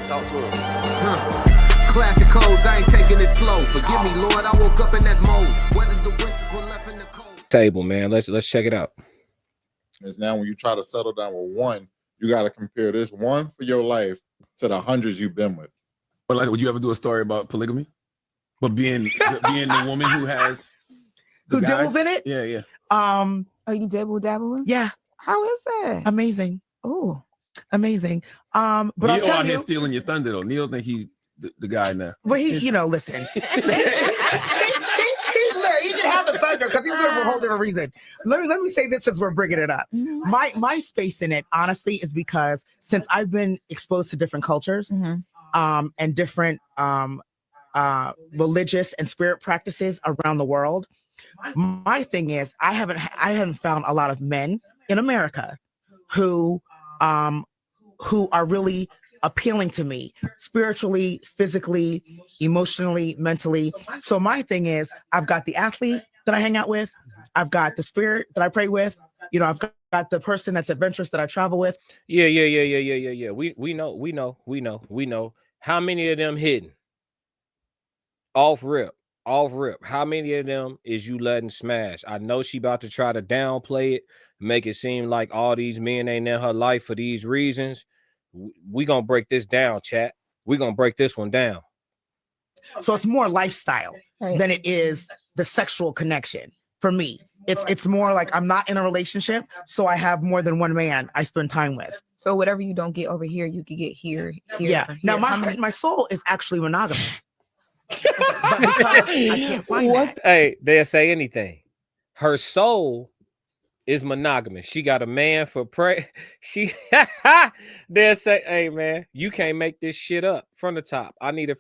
Talk to him. Classic codes, I ain't taking it slow. Forgive me, Lord, I woke up in that mode. Whether the winters were left in the cold. Table, man. Let's check it out. Is now when you try to settle down with one, you got to compare this one for your life to the hundreds you've been with. But like, would you ever do a story about polygamy? But being the woman who has who dabbles in it? Yeah, yeah. Oh, you dabble? Yeah. How is that? Amazing. Oh, amazing. But Neil out here stealing your thunder though. Neil think he the guy now. Well, he, listen. he can have the thunder because he's doing it for a whole different reason. Let me say this since we're bringing it up. My space in it, honestly, is because since I've been exposed to different cultures, and different religious and spirit practices around the world, my thing is I haven't found a lot of men in America who are really appealing to me spiritually, physically, emotionally, mentally. So my thing is I've got the athlete that I hang out with, I've got the spirit that I pray with, I've got the person that's adventurous that I travel with. Yeah. We know. How many of them hidden? Off rip. How many of them is you letting smash? I know she about to try to downplay it, make it seem like all these men ain't in her life for these reasons. We gonna break this down, chat. We gonna break this one down. So it's more lifestyle than it is the sexual connection for me. It's more like I'm not in a relationship, so I have more than one man I spend time with. So whatever you don't get over here, you can get here. Yeah. Now my soul is actually monogamous. But because I can't find that. Hey, they'll say anything. Her soul is monogamous. She got a man for prey. They'll say, hey man, you can't make this shit up from the top. I need to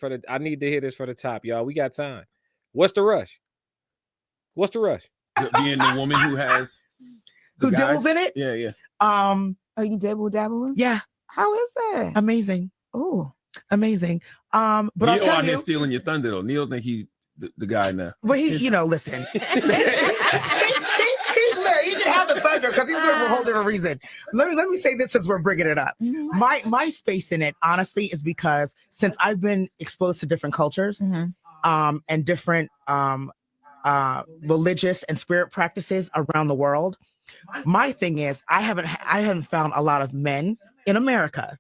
hear this for the top, y'all. We got time. What's the rush? Being the woman who has who dabbles in it? Yeah, yeah. Oh, you dabble? Yeah. How is that? Amazing. Oh, amazing. But Neil I'll tell out you, here stealing your thunder though. Neil think he the guy now. Well, he listen. he can have the thunder because he's doing it for a whole different reason. Let me say this since we're bringing it up. My space in it, honestly, is because since I've been exposed to different cultures, and different religious and spirit practices around the world, my thing is I haven't found a lot of men in America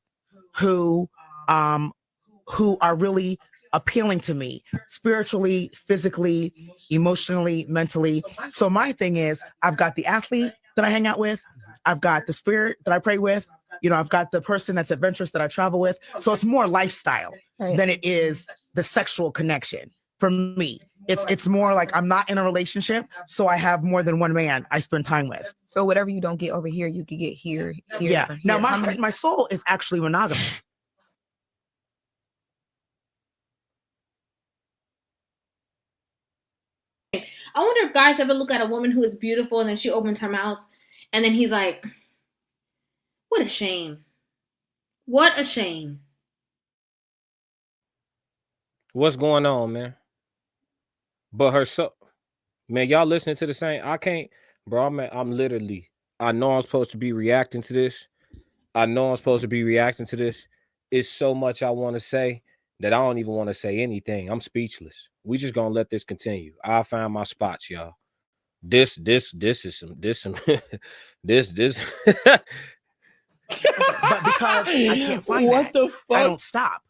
who are really appealing to me spiritually, physically, emotionally, mentally. So my thing is I've got the athlete that I hang out with, I've got the spirit that I pray with, I've got the person that's adventurous that I travel with. So it's more lifestyle than it is the sexual connection for me. It's more like I'm not in a relationship, so I have more than one man I spend time with. So whatever you don't get over here, you can get here. Yeah. Now my soul is actually monogamous. I wonder if guys ever look at a woman who is beautiful and then she opens her mouth and then he's like, what a shame. What a shame. What's going on, man? But her soul, man, y'all listening to the same? I can't, bro. I'm literally, I know I'm supposed to be reacting to this. It's so much I want to say that I don't even want to say anything. I'm speechless. We just gonna let this continue. I'll find my spots, y'all. This is some this. But because I can't find what the fuck? I don't stop.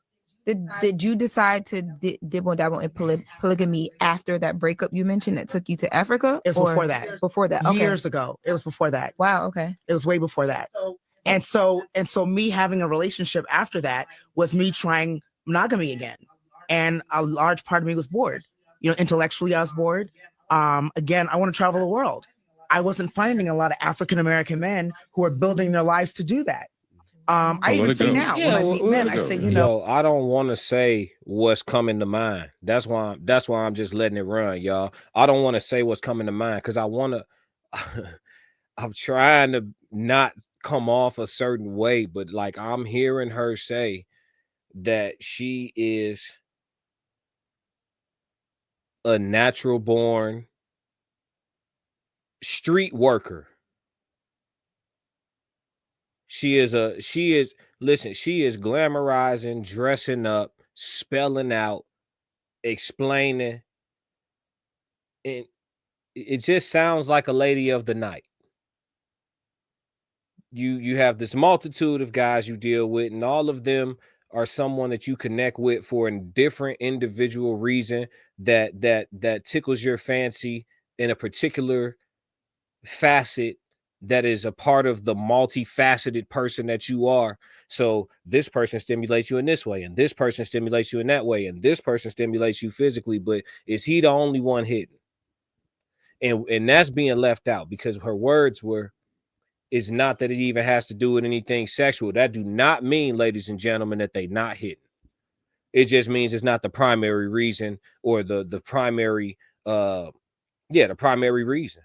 Did you decide to dabble in polygamy after that breakup you mentioned that took you to Africa? It was before that. Before that, okay. Years ago. It was before that. Wow. Okay. It was way before that. And so me having a relationship after that was me trying monogamy again. And a large part of me was bored. Intellectually, I was bored. Again, I want to travel the world. I wasn't finding a lot of African-American men who are building their lives to do that. I even say now, when I meet men, I say, Yo, I don't want to say what's coming to mind. That's why I'm just letting it run, y'all. I don't want to say what's coming to mind because I want to. I'm trying to not come off a certain way, but like I'm hearing her say that she is a natural born street worker. She is listen, she is glamorizing, dressing up, spelling out, explaining, and it just sounds like a lady of the night. You have this multitude of guys you deal with, and all of them are someone that you connect with for a different individual reason that tickles your fancy in a particular facet that is a part of the multifaceted person that you are. So this person stimulates you in this way, and this person stimulates you in that way, and this person stimulates you physically, but is he the only one hidden? And that's being left out because her words were, it's not that it even has to do with anything sexual. That do not mean, ladies and gentlemen, that they not hidden. It just means it's not the primary reason or the primary the primary reason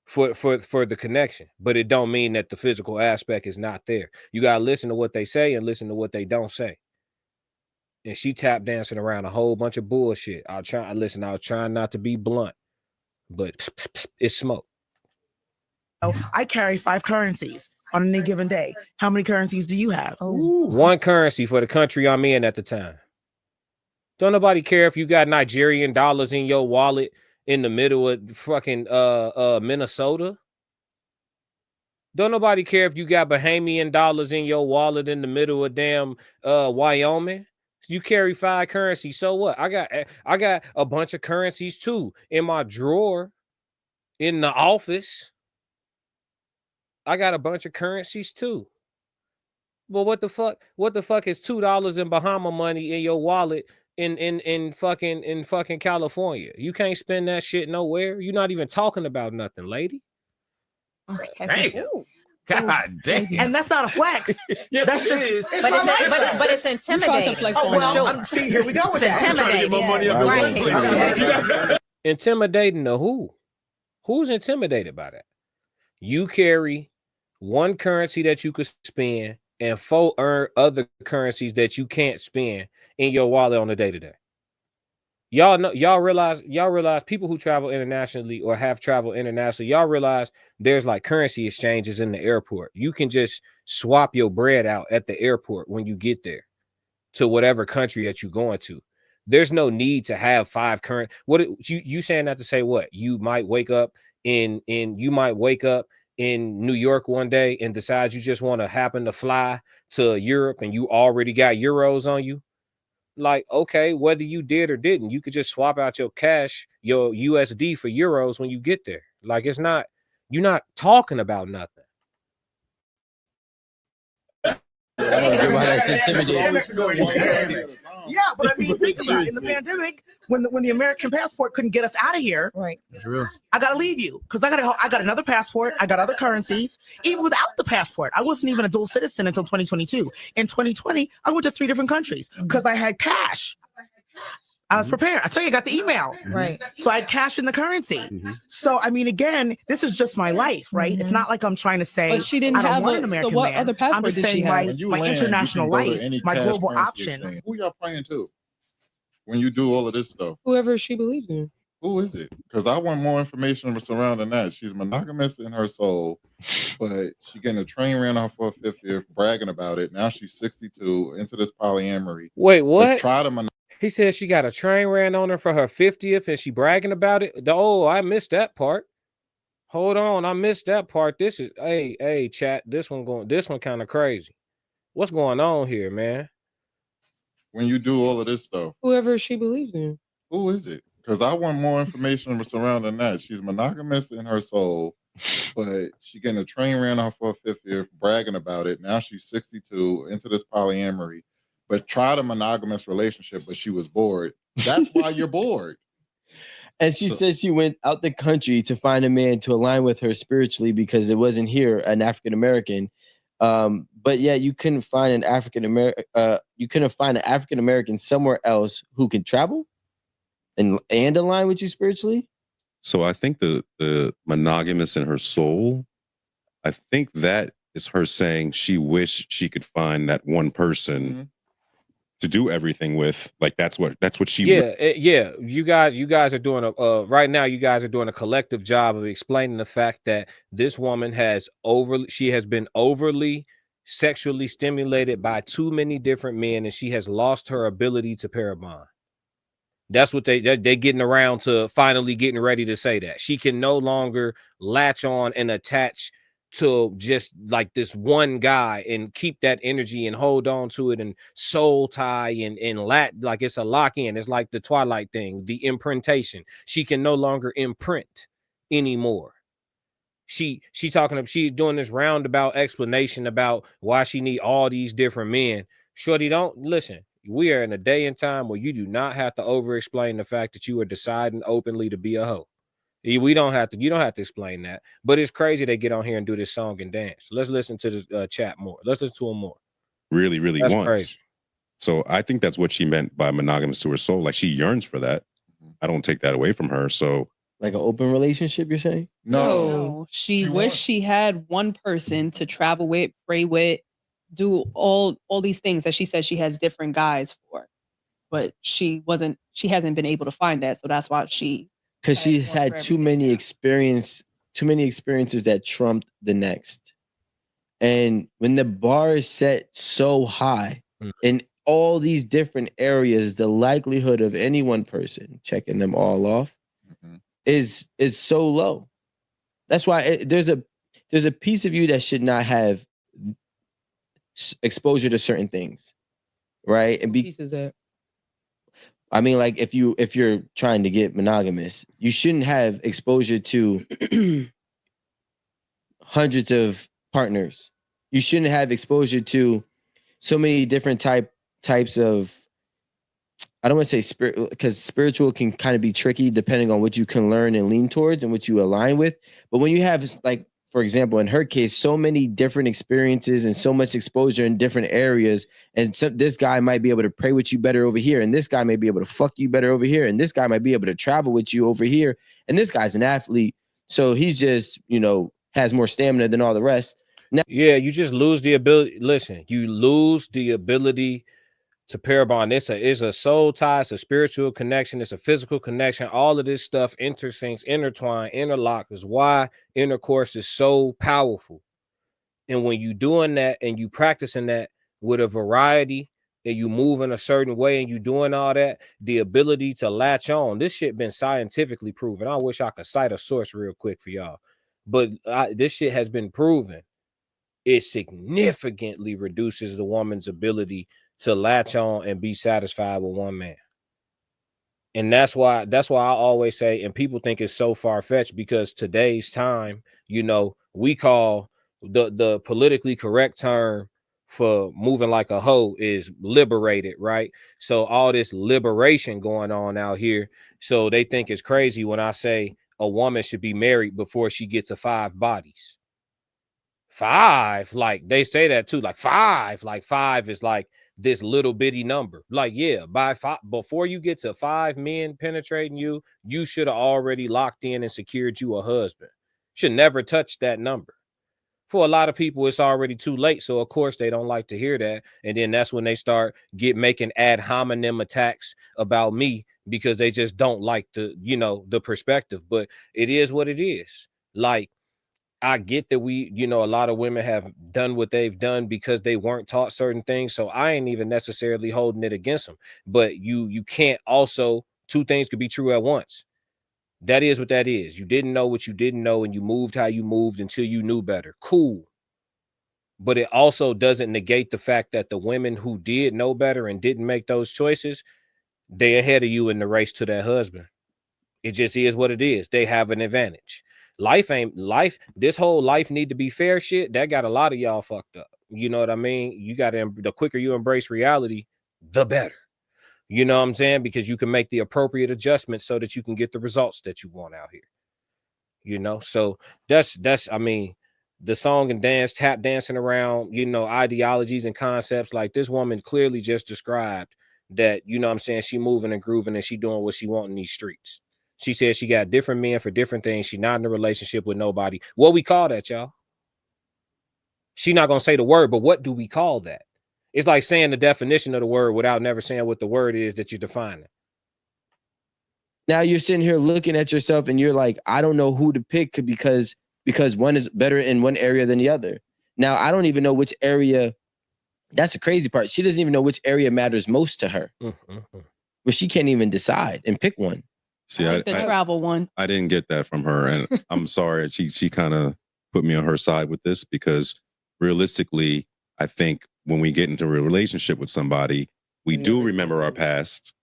for the connection. But it don't mean that the physical aspect is not there. You gotta listen to what they say and listen to what they don't say. And she tap dancing around a whole bunch of bullshit. I was trying not to be blunt, but it's smoke. I carry 5 currencies on any given day. How many currencies do you have? One currency for the country I'm in at the time. Don't nobody care if you got Nigerian dollars in your wallet in the middle of fucking Minnesota. Don't nobody care if you got Bahamian dollars in your wallet in the middle of damn Wyoming. You carry 5 currencies, so what? I got a bunch of currencies too in my drawer in the office. I got a bunch of currencies too. Well, what the fuck? What the fuck is $2 in Bahama money in your wallet in fucking California? You can't spend that shit nowhere. You're not even talking about nothing, lady. Okay. Damn. God damn. And that's not a flex. Yes, That's it just- is. But it's intimidating. flex Oh, on well, see, here we go with It's that. I'm trying to get my money up Right. in one place. Intimidating to who? Who's intimidated by that? You carry one currency that you could spend and 4 other currencies that you can't spend in your wallet on a day-to-day. Y'all realize people who travel internationally or have traveled internationally, y'all realize there's like currency exchanges in the airport. You can just swap your bread out at the airport when you get there to whatever country that you're going to. There's no need to have 5 current. What you saying that to say what? You might wake up in New York one day and decide you just want to happen to fly to Europe and you already got euros on you. Like, okay, whether you did or didn't, you could just swap out your cash, your USD for euros when you get there. Like, it's not, you're not talking about nothing. It's intimidating. Yeah, but I mean, think about it. In the pandemic, when the American passport couldn't get us out of here, Right. I gotta leave you because I got another passport. I got other currencies. Even without the passport, I wasn't even a dual citizen until 2022. In 2020, I went to 3 different countries because I had cash. I was prepared. I tell you, I got the email. Right. So I had cash in the currency. So I mean, again, this is just my life, right? It's not like I'm trying to say But she didn't I don't have want an so American what man. other I'm passport just did she saying have? When you my land, you international can go to life, any my cash global currency options. exchange. Who y'all playing to? When you do all of this stuff, Whoever she believes in. who is it? Because I want more information surrounding that. She's monogamous in her soul, but she getting a train ran off her 50th, bragging about it. Now she's 62, into this polyamory. Wait, But what? try to He said she got a train ran on her for her 50th and she bragging about it. Oh, I missed that part. Hold on, I missed that part. This is hey, chat. This one kind of crazy. What's going on here, man? when you do all of this stuff, Whoever she believes in. who is it? Because I want more information surrounding that. She's monogamous in her soul, but she getting a train ran off her 50th, bragging about it. Now she's 62, into this polyamory, but tried a monogamous relationship, but she was bored. That's why you're bored. And she says she went out the country to find a man to align with her spiritually because there wasn't here an African American. But yeah, you couldn't find an African American somewhere else who can travel and align with you spiritually. So I think the monogamous in her soul, I think that is her saying she wished she could find that one person to do everything with. Like that's what she Yeah. You guys are doing a right now. You guys are doing a collective job of explaining the fact that this woman has been overly sexually stimulated by too many different men, and she has lost her ability to pair bond. That's what they're getting around to finally getting ready to say, that she can no longer latch on and attach to just like this one guy and keep that energy and hold on to it and soul tie and like it's a lock in. It's like the Twilight thing, the imprintation. She can no longer imprint anymore. She's doing this roundabout explanation about why she need all these different men. Shorty, don't listen. We are in a day and time where you do not have to over explain the fact that you are deciding openly to be a hoe. You don't have to explain that. But it's crazy they get on here and do this song and dance. Let's listen to this chat more. Let's listen to him more. Really, really That's wants. crazy. So I think that's what she meant by monogamous to her soul. Like, she yearns for that. I don't take that away from her. So, like an open relationship, you're saying? No, she wished she had one person to travel with, pray with, do all these things that she says she has different guys for, but she hasn't been able to find that, so that's why because she's had too many experiences that trumped the next. And when the bar is set so high in all these different areas, the likelihood of any one person checking them all off is so low. That's why there's a piece of you that should not have exposure to certain things, right? And pieces that. I mean, like if you're trying to get monogamous, you shouldn't have exposure to hundreds of partners. You shouldn't have exposure to so many different types of, I don't want to say spirit, because spiritual can kind of be tricky depending on what you can learn and lean towards and what you align with. But when you have, like, for example, in her case, so many different experiences and so much exposure in different areas, and this guy might be able to pray with you better over here, and this guy may be able to fuck you better over here, and this guy might be able to travel with you over here, and this guy's an athlete, so he's just, has more stamina than all the rest. Now, yeah, you just lose the ability. Listen, you lose the ability to pair bond. It's a soul tie, it's a spiritual connection, it's a physical connection. All of this stuff intersyncs, intertwine, interlock is why intercourse is so powerful. And when you doing that and you practicing that with a variety and you move in a certain way and you doing all that, the ability to latch on, this shit been scientifically proven. I wish I could cite a source real quick for y'all, but this shit has been proven. It significantly reduces the woman's ability to latch on and be satisfied with one man. And that's why I always say, and people think it's so far-fetched because today's time, we call the politically correct term for moving like a hoe is liberated, right? So all this liberation going on out here. So they think it's crazy when I say a woman should be married before she gets to 5 bodies. 5, like they say that too, like 5 is like this little bitty number. Like, yeah, by 5, before you get to 5 men penetrating you, you should have already locked in and secured you a husband. Should never touch that number. For a lot of people, it's already too late. So of course they don't like to hear that. And then that's when they start making ad hominem attacks about me because they just don't like the perspective. But it is what it is. Like, I get that a lot of women have done what they've done because they weren't taught certain things. So I ain't even necessarily holding it against them. But you can't also, two things could be true at once. That is what that is. You didn't know what you didn't know, and you moved how you moved until you knew better. Cool. But it also doesn't negate the fact that the women who did know better and didn't make those choices, they ahead of you in the race to that husband. It just is what it is. They have an advantage. This whole life need to be fair shit, that got a lot of y'all fucked up. You know what I mean? You got to, the quicker you embrace reality, the better. You know what I'm saying? Because you can make the appropriate adjustments so that you can get the results that you want out here. So that's I mean, the song and dance, tap dancing around, ideologies and concepts. Like, this woman clearly just described that, I'm saying, she moving and grooving and she doing what she want in these streets. She said she got different men for different things. She not in a relationship with nobody. What we call that, y'all? She not gonna say the word, but what do we call that? It's like saying the definition of the word without never saying what the word is that you're defining. Now you're sitting here looking at yourself and you're like, I don't know who to pick because one is better in one area than the other. Now, I don't even know which area. That's the crazy part. She doesn't even know which area matters most to her. But she can't even decide and pick one. See, I like the travel one. I didn't get that from her, and I'm sorry. She kind of put me on her side with this because realistically, I think when we get into a relationship with somebody, we do remember our past,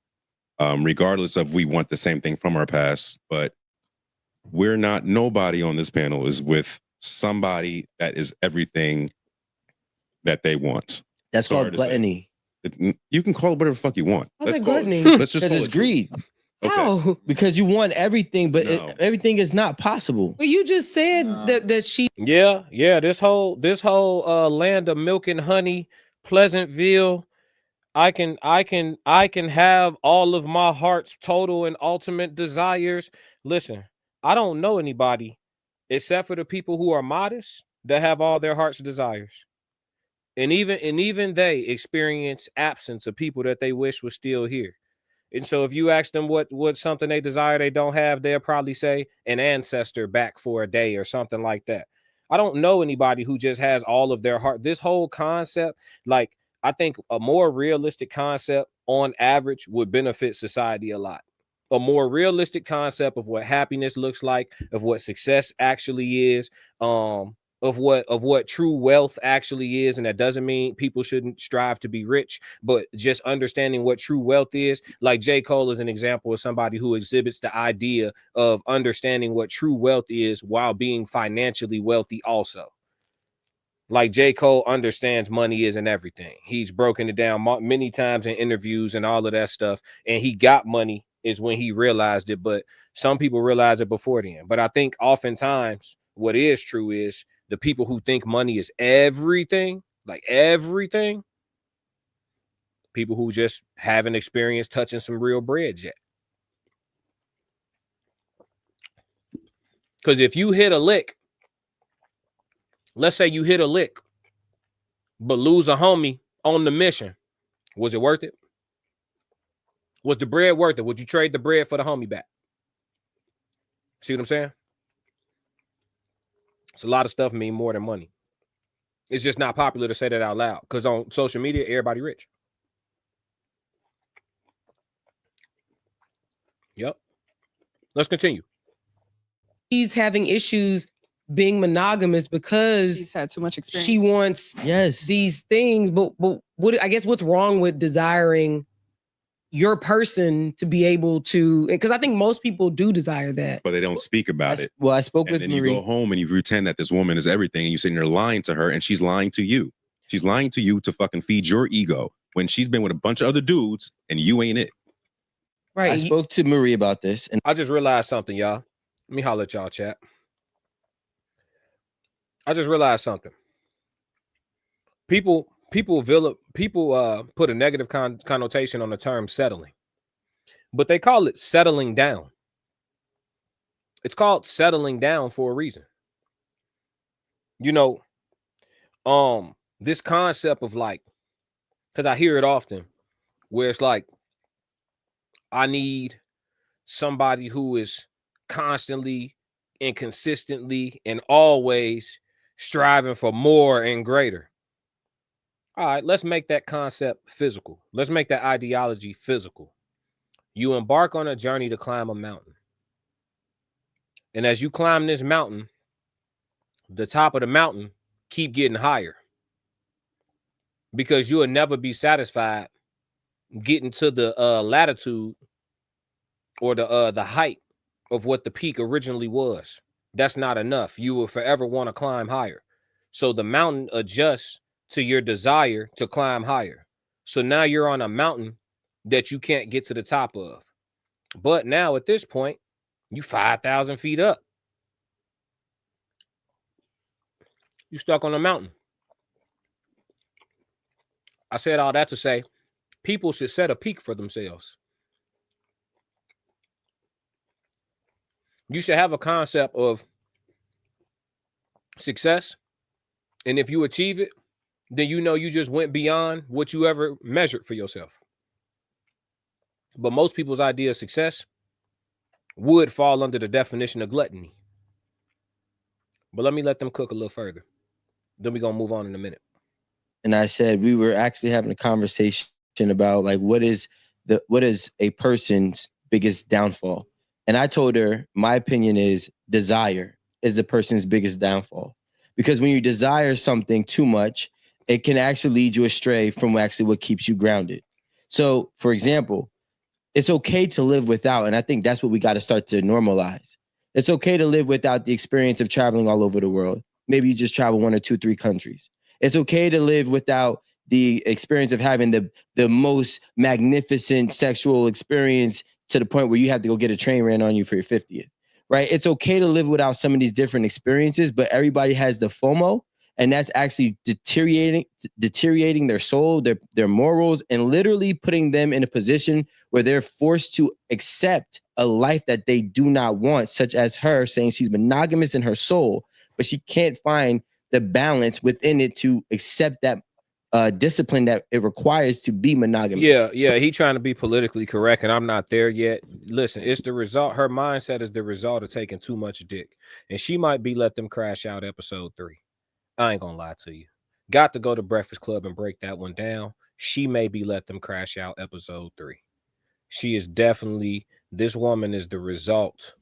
regardless of we want the same thing from our past. But we're not. Nobody on this panel is with somebody that is everything that they want. That's Sorry called to say. gluttony. You can call it whatever the fuck you want. How's that call gluttony? it. Let's just Because call it's it greed. Okay. How? Because you want everything, but No. everything is not possible. Well, you just said that she. Yeah. This whole land of milk and honey, Pleasantville. I can have all of my heart's total and ultimate desires. Listen, I don't know anybody except for the people who are modest that have all their heart's desires. And even they experience absence of people that they wish was still here. And so if you ask them what something they desire they don't have, they'll probably say an ancestor back for a day or something like that. I don't know anybody who just has all of their heart. This whole concept, like, I think a more realistic concept on average would benefit society a lot. A more realistic concept of what happiness looks like, of what success actually is, of what true wealth actually is. And that doesn't mean people shouldn't strive to be rich, but just understanding what true wealth is. Like J. Cole is an example of somebody who exhibits the idea of understanding what true wealth is while being financially wealthy also. Like J. Cole understands money isn't everything. He's broken it down many times in interviews and all of that stuff. And he got money is when he realized it. But some people realize it before then. But I think oftentimes what is true is the people who think money is everything, like everything, people who just haven't experienced touching some real bread yet. Because if you hit a lick, let's say you hit a lick, but lose a homie on the mission, was it worth it? Was the bread worth it? Would you trade the bread for the homie back? See what I'm saying? It's a lot of stuff mean more than money. It's just not popular to say that out loud because on social media, everybody rich. Yep. Let's continue. She's having issues being monogamous because She's had too much experience. she wants these things. But what I guess what's wrong with desiring your person to be able to? Because I think most people do desire that, but they don't speak about it. Well, I spoke and with then Marie. you go home and you pretend that this woman is everything, and you sitting there lying to her, and she's lying to you. She's lying to you to fucking feed your ego when she's been with a bunch of other dudes and you ain't it. right? I spoke to Marie about this, and I just realized something, y'all. Let me holler at y'all, chat. I just realized something. People put a negative connotation on the term settling, but they call it settling down. It's called settling down for a reason. You know, this concept of like, because I hear it often, where it's like, I need somebody who is constantly and consistently and always striving for more and greater. All right, let's make that concept physical. Let's make that ideology physical. You embark on a journey to climb a mountain. And as you climb this mountain, the top of the mountain keep getting higher. Because you will never be satisfied getting to the latitude or the height of what the peak originally was. That's not enough. You will forever want to climb higher. So the mountain adjusts to your desire to climb higher. So now you're on a mountain that you can't get to the top of. But now at this point, you 5,000 feet up. You stuck on a mountain. I said all that to say people should set a peak for themselves. You should have a concept of success. And if you achieve it, then you know you just went beyond what you ever measured for yourself. But most people's idea of success would fall under the definition of gluttony. But let me let them cook a little further. Then we're gonna move on in a minute. And I said we were actually having a conversation about like what is a person's biggest downfall. And I told her my opinion is desire is the person's biggest downfall. Because when you desire something too much, it can actually lead you astray from actually what keeps you grounded. So, for example, it's okay to live without, and I think that's what we got to start to normalize. It's okay to live without the experience of traveling all over the world. Maybe you just travel 1 or 2, 3 countries. It's okay to live without the experience of having the most magnificent sexual experience to the point where you have to go get a train ran on you for your 50th, right? It's okay to live without some of these different experiences, but everybody has the FOMO, and that's actually deteriorating their soul, their morals, and literally putting them in a position where they're forced to accept a life that they do not want, such as her saying she's monogamous in her soul, but she can't find the balance within it to accept that discipline that it requires to be monogamous. Yeah, he trying to be politically correct, and I'm not there yet. Listen, it's the result. Her mindset is the result of taking too much dick, and she might be let them crash out episode 3. I ain't gonna lie to you. Got to go to Breakfast Club and break that one down. She may be let them crash out episode 3. She is definitely, this woman is the result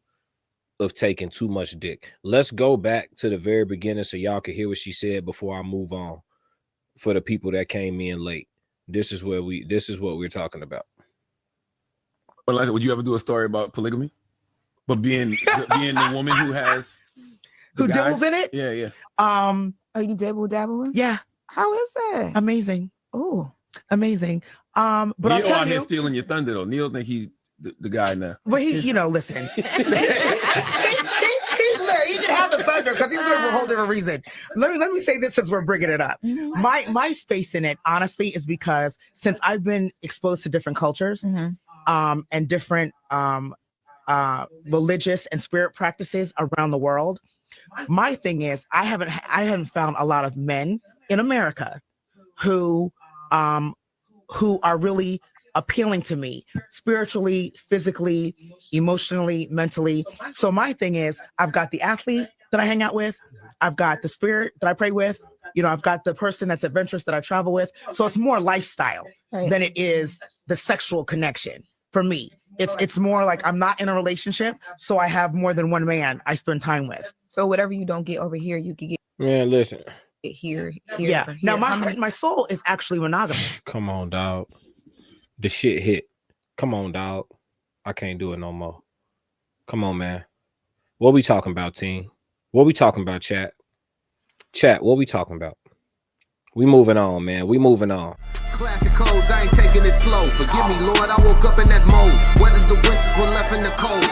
of taking too much dick. Let's go back to the very beginning so y'all can hear what she said before I move on. For the people that came in late, this is what we're talking about. But like, would you ever do a story about polygamy? But being the woman who has who dabbles in it? Yeah. Oh, you dabble? Yeah. How is that? Amazing. Oh, amazing. But Neil I'll tell out you, here stealing your thunder though. Neil think he the guy now. Well, he, listen. he can have the thunder because he's there for a whole different reason. Let me say this since we're bringing it up. My space in it, honestly, is because since I've been exposed to different cultures, and different religious and spirit practices around the world, my thing is I haven't found a lot of men in America who are really appealing to me spiritually, physically, emotionally, mentally. So my thing is I've got the athlete that I hang out with, I've got the spirit that I pray with, I've got the person that's adventurous that I travel with. So it's more lifestyle than it is the sexual connection for me. It's more like I'm not in a relationship, so I have more than one man I spend time with. So whatever you don't get over here, you can get. Man, listen. Here. Yeah. Now my heart and my soul is actually monogamous. Come on, dog. The shit hit. Come on, dog. I can't do it no more. Come on, man. What we talking about, team? What we talking about, chat? Chat, what we talking about? We moving on, man. We moving on. Classic codes, I ain't taking it slow. Forgive me, Lord, I woke up in that mode. Weathered the winters when left in the cold.